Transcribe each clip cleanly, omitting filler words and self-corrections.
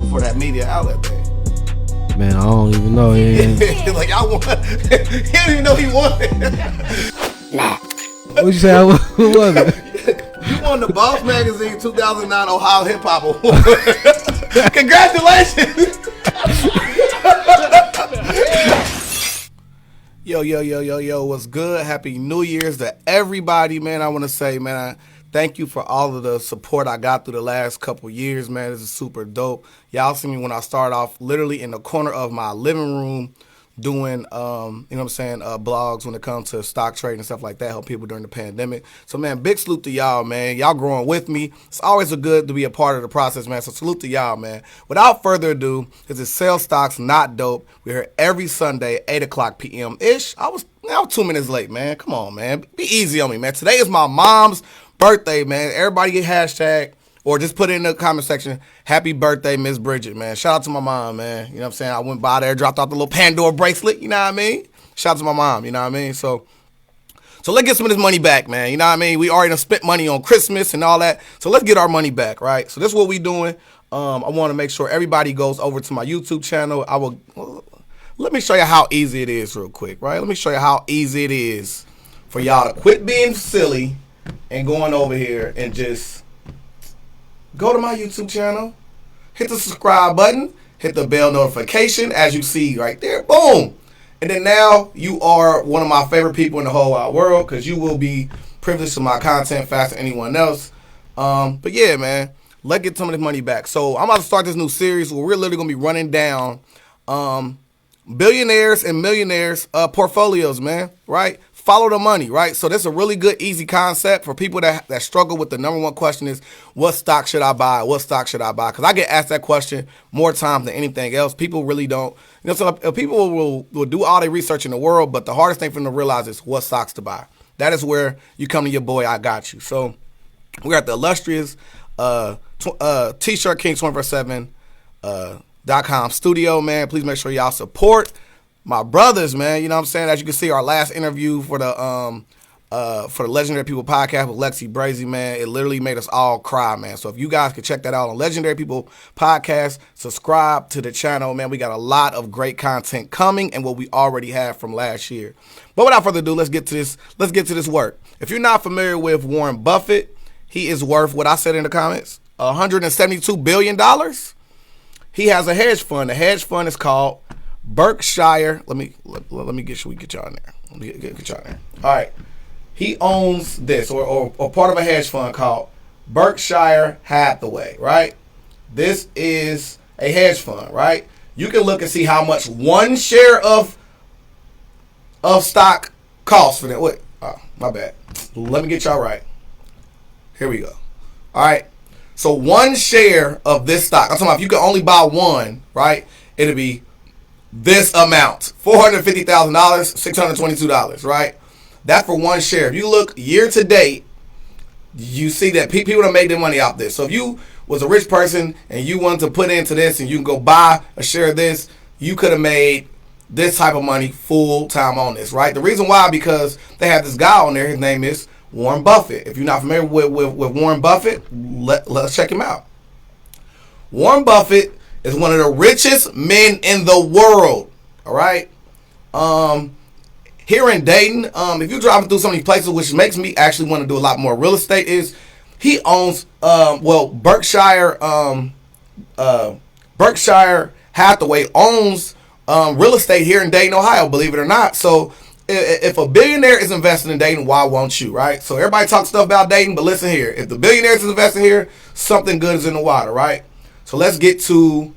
for that media outlet thing? Man, I don't even know. Yeah. Like, I won. He didn't even know he won. What'd you say? Who was it? You won the Boss Magazine 2009 Ohio Hip Hop Award. Congratulations. Yo, what's good? Happy New Year's to everybody, man. I want to say, man, thank you for all of the support I got through the last couple years, man. This is super dope. Y'all see me when I started off literally in the corner of my living room doing, blogs when it comes to stock trading and stuff like that, help people during the pandemic. So, man, big salute to y'all, man. Y'all growing with me. It's always a good to be a part of the process, man. So, salute to y'all, man. Without further ado, this is Sell Stocks Not Dope. We're here every Sunday, 8 o'clock p.m.-ish. I was 2 minutes late, man. Come on, man. Be easy on me, man. Today is my mom's birthday, man. Everybody get hashtag or just put it in the comment section, happy birthday, Miss Bridget, man. Shout out to my mom, man. You know what I'm saying? I went by there, dropped off the little Pandora bracelet, you know what I mean? Shout out to my mom, you know what I mean? So let's get some of this money back, man. You know what I mean? We already done spent money on Christmas and all that. So let's get our money back, right? So this is what we doing. I want to make sure everybody goes over to my YouTube channel. Let me show you how easy it is real quick, right? Let me show you how easy it is for y'all to quit being silly and going over here and just go to my YouTube channel, hit the subscribe button, hit the bell notification, as you see right there, boom. And then now you are one of my favorite people in the whole wide world because you will be privileged to my content faster than anyone else. But yeah, man, let's get some of this money back. So I'm about to start this new series where we're literally going to be running down billionaires and millionaires portfolios, man, right? Follow the money, right? So this is a really good, easy concept for people that struggle with the number one question is, what stock should I buy? What stock should I buy? Because I get asked that question more times than anything else. People really don't. You know, so people will do all their research in the world, but the hardest thing for them to realize is what stocks to buy. That is where you come to your boy, I got you. So we're at the illustrious T-shirt King 24/7.com studio, man. Please make sure y'all support my brothers, man. You know what I'm saying? As you can see, our last interview for the Legendary People podcast with Lexi Brazy, man, it literally made us all cry, man. So if you guys can check that out on Legendary People podcast, subscribe to the channel, man. We got a lot of great content coming and what we already have from last year. But without further ado, let's get to this work. If you're not familiar with Warren Buffett, he is worth what I said in the comments, $172 billion. He has a hedge fund. The hedge fund is called Berkshire. Let me get y'all in there. Let me get y'all in there. All right. He owns this or part of a hedge fund called Berkshire Hathaway, right? This is a hedge fund, right? You can look and see how much one share of stock costs for that. Wait, my bad. Let me get y'all right. Here we go. All right. So one share of this stock, I'm talking about if you can only buy one, right? It'll be this amount, $450,000, $622, right? That's for one share. If you look year to date, you see that people don't make their money off this. So if you was a rich person and you wanted to put into this and you can go buy a share of this, you could have made this type of money full time on this, right? The reason why, because they have this guy on there. His name is Warren Buffett. If you're not familiar with Warren Buffett, let's check him out. Warren Buffett is one of the richest men in the world. All right. Here in Dayton, if you're driving through some of these places, which makes me actually want to do a lot more real estate, is he owns Berkshire Hathaway owns real estate here in Dayton, Ohio, believe it or not. So if a billionaire is investing in Dayton, why won't you, right? So everybody talks stuff about Dayton, but listen here. If the billionaires is investing here, something good is in the water, right? So let's get to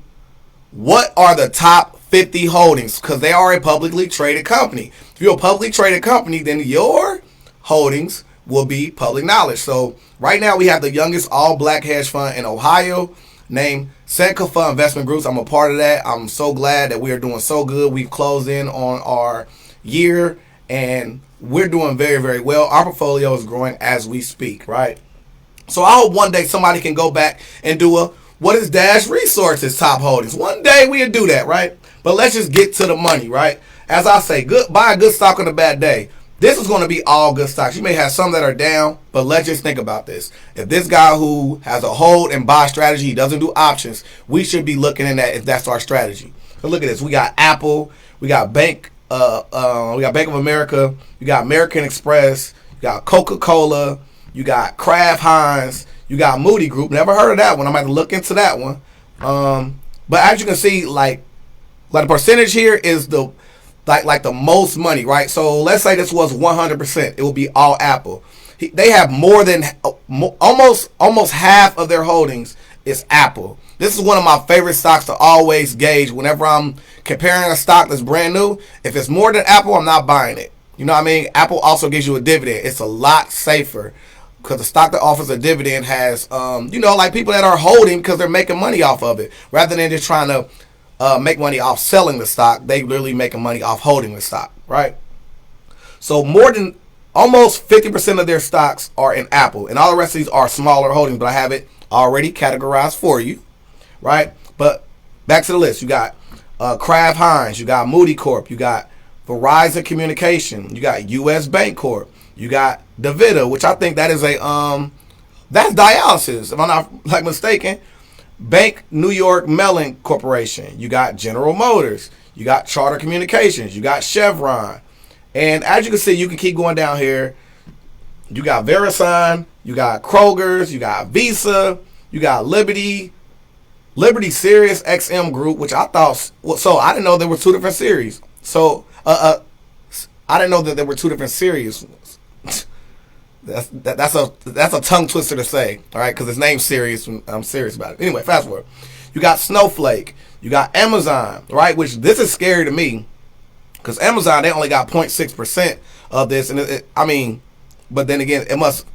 what are the top 50 holdings, because they are a publicly traded company. If you're a publicly traded company, then your holdings will be public knowledge. So right now we have the youngest all-black hedge fund in Ohio named Sankofa Investment Groups. I'm a part of that. I'm so glad that we are doing so good. We've closed in on our year and we're doing very, very well. Our portfolio is growing as we speak, right? So I hope one day somebody can go back and do a what is Dash Resources top holdings. One day we'll do that, right? But let's just get to the money, right? As I say, buy a good stock on a bad day. this is going to be all good stocks. You may have some that are down, but let's just think about this. If this guy who has a hold and buy strategy, he doesn't do options, we should be looking at that if that's our strategy. So look at this. We got Apple, we got Bank of America, you got American Express, you got Coca-Cola, you got Kraft Heinz, you got Moody Group. Never heard of that one. I'm going to look into that one. But as you can see, like the percentage here is the most money, right? So let's say this was 100%. It will be all Apple. They have more than almost half of their holdings is Apple. This is one of my favorite stocks to always gauge whenever I'm comparing a stock that's brand new. If it's more than Apple, I'm not buying it. You know what I mean? Apple also gives you a dividend. It's a lot safer because the stock that offers a dividend has, like people that are holding because they're making money off of it rather than just trying to make money off selling the stock. They literally making money off holding the stock, right? So more than almost 50% of their stocks are in Apple, and all the rest of these are smaller holdings, but I have it already categorized for you, right? But back to the list. You got Kraft Heinz, you got Moody Corp, you got Verizon Communication, you got U.S. Bank Corp, you got DaVita, which I think that is that's dialysis, if I'm not mistaken. Bank New York Mellon Corporation, you got General Motors, you got Charter Communications, you got Chevron, and as you can see, you can keep going down here. You got VeriSign, you got Kroger's, you got Visa, you got Liberty Sirius XM Group, which I thought, so I didn't know there were two different series. So I didn't know that there were two different series. That's a tongue twister to say, all right? Because his name's Sirius. I'm serious about it. Anyway, fast forward. You got Snowflake. You got Amazon, right? Which this is scary to me because Amazon, they only got 0.6% of this, and but then again, it must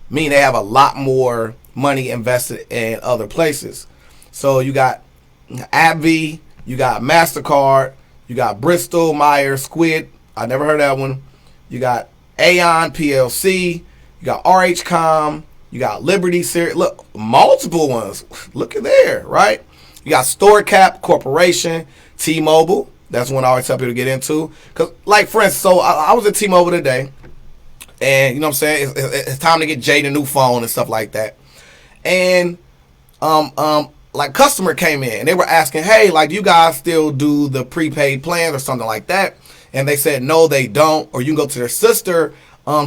mean they have a lot more money invested in other places. So you got AbbVie, you got MasterCard, you got Bristol Myers Squibb. I never heard that one. You got Aon PLC, you got RHCom, you got Liberty Series. Look, multiple ones. Look at there, right? You got StoreCap Corporation, T-Mobile. That's one I always tell people to get into. Because, like, for instance, so I was at T-Mobile today, and you know what I'm saying? It's time to get Jade a new phone and stuff like that. And like customer came in and they were asking, hey, like, do you guys still do the prepaid plans or something like that? And they said no, they don't. Or you can go to their sister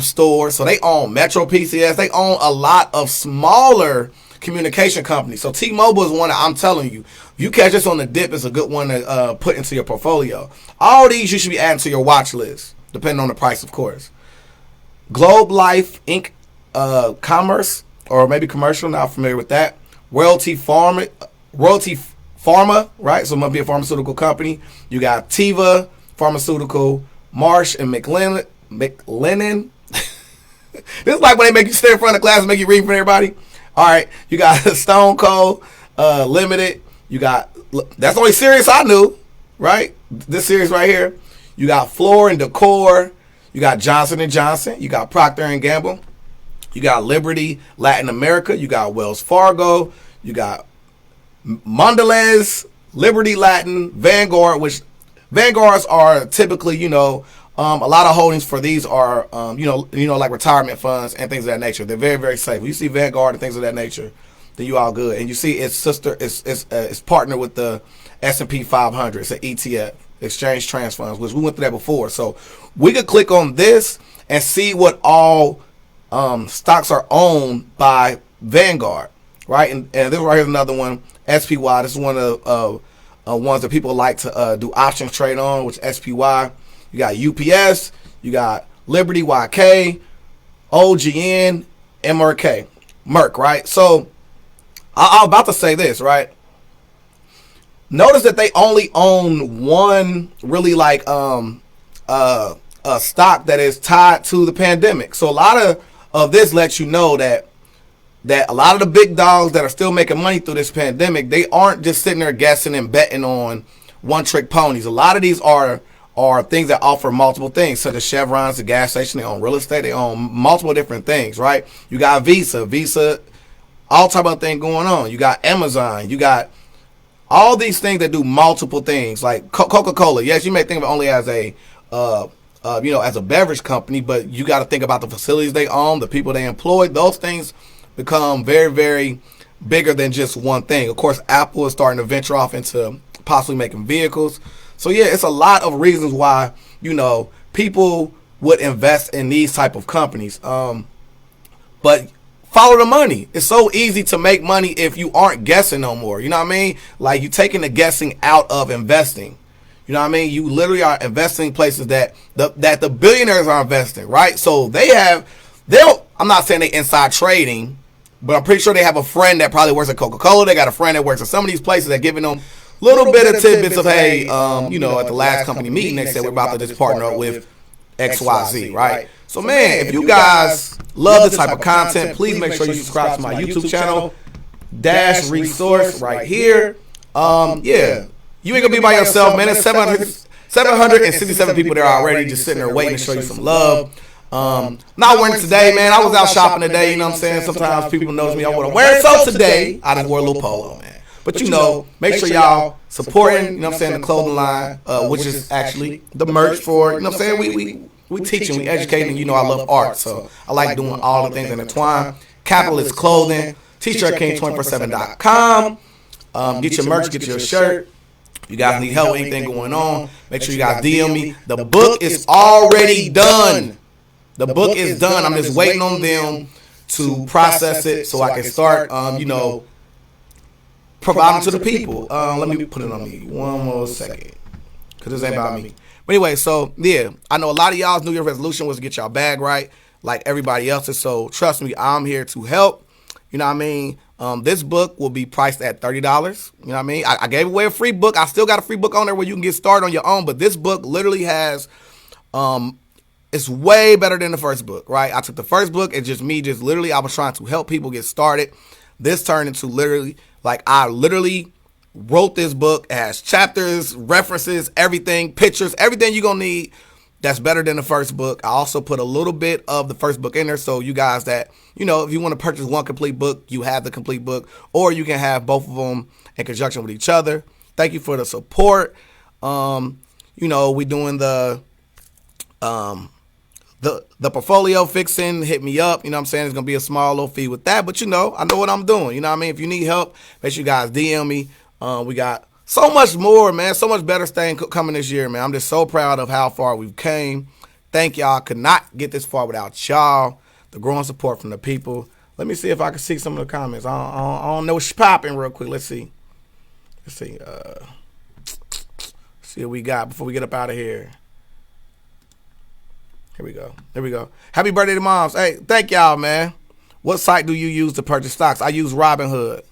store. So they own Metro PCS. They own a lot of smaller communication companies. So T-Mobile is one that I'm telling you, if you catch this on the dip, it's a good one to put into your portfolio. All these you should be adding to your watch list, depending on the price, of course. Globe Life Inc. Commerce, or maybe Commercial, not familiar with that. Royalty Pharma, right? So it must be a pharmaceutical company. You got Teva Pharmaceutical, Marsh and McLennan. This is like when they make you stay in front of class and make you read for everybody. All right, you got Stone Cold Limited. You got, that's the only series I knew, right? This series right here. You got Floor and Decor. You got Johnson & Johnson. You got Procter & Gamble. You got Liberty Latin America. You got Wells Fargo. You got Mondelez, Liberty Latin, Vanguard, which Vanguards are typically, a lot of holdings for these are, like retirement funds and things of that nature. They're very, very safe. When you see Vanguard and things of that nature, then you all good. And you see it's partnered with the S&P 500. It's an ETF, Exchange Trans Funds, which we went through that before. So we could click on this and see what all stocks are owned by Vanguard, right? And this right here is another one, SPY. This is one of ones that people like to do options trade on, which is SPY. You got UPS, you got Liberty YK, OGN, MRK, Merck, right? So I'm about to say this, right? Notice that they only own one really like a stock that is tied to the pandemic. So a lot of this lets you know that a lot of the big dogs that are still making money through this pandemic, they aren't just sitting there guessing and betting on one-trick ponies. A lot of these are things that offer multiple things, such as Chevron's, the gas station. They own real estate. They own multiple different things, right? You got Visa, all type of thing going on. You got Amazon. You got all these things that do multiple things, like Coca-Cola. Yes, you may think of it only as a as a beverage company, but you got to think about the facilities they own, the people they employ. Those things become very, very bigger than just one thing. Of course, Apple is starting to venture off into possibly making vehicles. So yeah, it's a lot of reasons why, people would invest in these type of companies. But follow the money. It's so easy to make money if you aren't guessing no more. You know what I mean? Like, you're taking the guessing out of investing. You know what I mean? You literally are investing places that the billionaires are investing, right? So I'm not saying they inside trading, but I'm pretty sure they have a friend that probably works at Coca-Cola. They got a friend that works at some of these places that giving them little bit of tidbits of, hey, at the last company meeting, they said we're about to just partner up with XYZ, right? So, man, if you guys love this type of content, please make sure you subscribe to my YouTube channel, Dash Resource, right here. Yeah. You ain't going to be by yourself, man. There's 767 people there already just sitting there waiting to show you some love. Not wearing today, man. I was out shopping today, you know what I'm saying? Sometimes people notice me. I want to wear it. So today, I just wore a little polo, man. But make sure y'all supporting, you know what I'm saying, the clothing line, which is actually the merch for, you know what I'm saying? We teaching, we educating, I love art. So I like doing all the things intertwined. Capitalist Clothing, t-shirtking247.com. Get your merch, get your shirt. You guys need help, anything going on, make sure you guys DM me. The book is already done. The book is done. I'm just waiting on them to process it so I can start, providing to the people. Let me put it on me one more second, because this ain't about me. But anyway, so yeah, I know a lot of y'all's New Year's resolution was to get y'all bag right, like everybody else's. So trust me, I'm here to help. You know what I mean? This book will be priced at $30. You know what I mean? I gave away a free book. I still got a free book on there where you can get started on your own. But this book literally has, it's way better than the first book, right? I took the first book and I was trying to help people get started. This turned into I literally wrote this book. It has chapters, references, everything, pictures, everything you're going to need. That's better than the first book. I also put a little bit of the first book in there, so you guys that, if you want to purchase one complete book, you have the complete book, or you can have both of them in conjunction with each other. Thank you for the support. We doing the portfolio fixing. Hit me up. You know what I'm saying? It's going to be a small little fee with that, but I know what I'm doing. You know what I mean? If you need help, make sure you guys DM me. We got so much more, man. So much better thing coming this year, man. I'm just so proud of how far we've came. Thank y'all. Could not get this far without y'all. The growing support from the people. Let me see if I can see some of the comments. I don't know what's popping real quick. Let's see. See what we got before we get up out of here. Here we go. Happy birthday to moms. Hey, thank y'all, man. What site do you use to purchase stocks? I use Robinhood.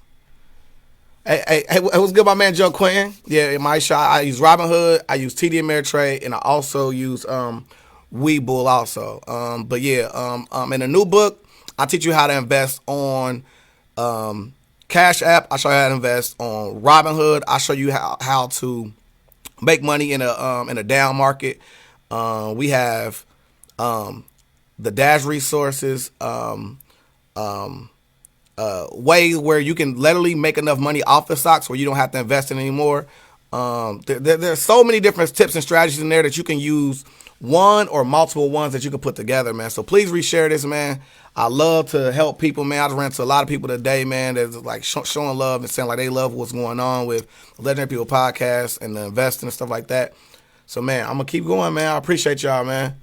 Hey, what's good, my man Joe Quinn? Yeah, in my shop, I use Robinhood, I use TD Ameritrade, and I also use Webull also. But yeah, in the new book, I teach you how to invest on Cash App. I show you how to invest on Robinhood. I show you how to make money in a down market. We have the Dash Resources. Ways where you can literally make enough money off the stocks where you don't have to invest in anymore. There's so many different tips and strategies in there that you can use, one or multiple ones that you can put together, man. So please reshare this, man. I love to help people, man. I just ran into a lot of people today, man, that's like showing love and saying like they love what's going on with Legendary People Podcast and the investing and stuff like that. So, man, I'm going to keep going, man. I appreciate y'all, man.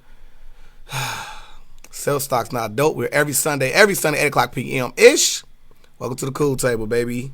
Sell stocks not dope. We're every Sunday, 8 o'clock p.m. ish. Welcome to the cool table, baby.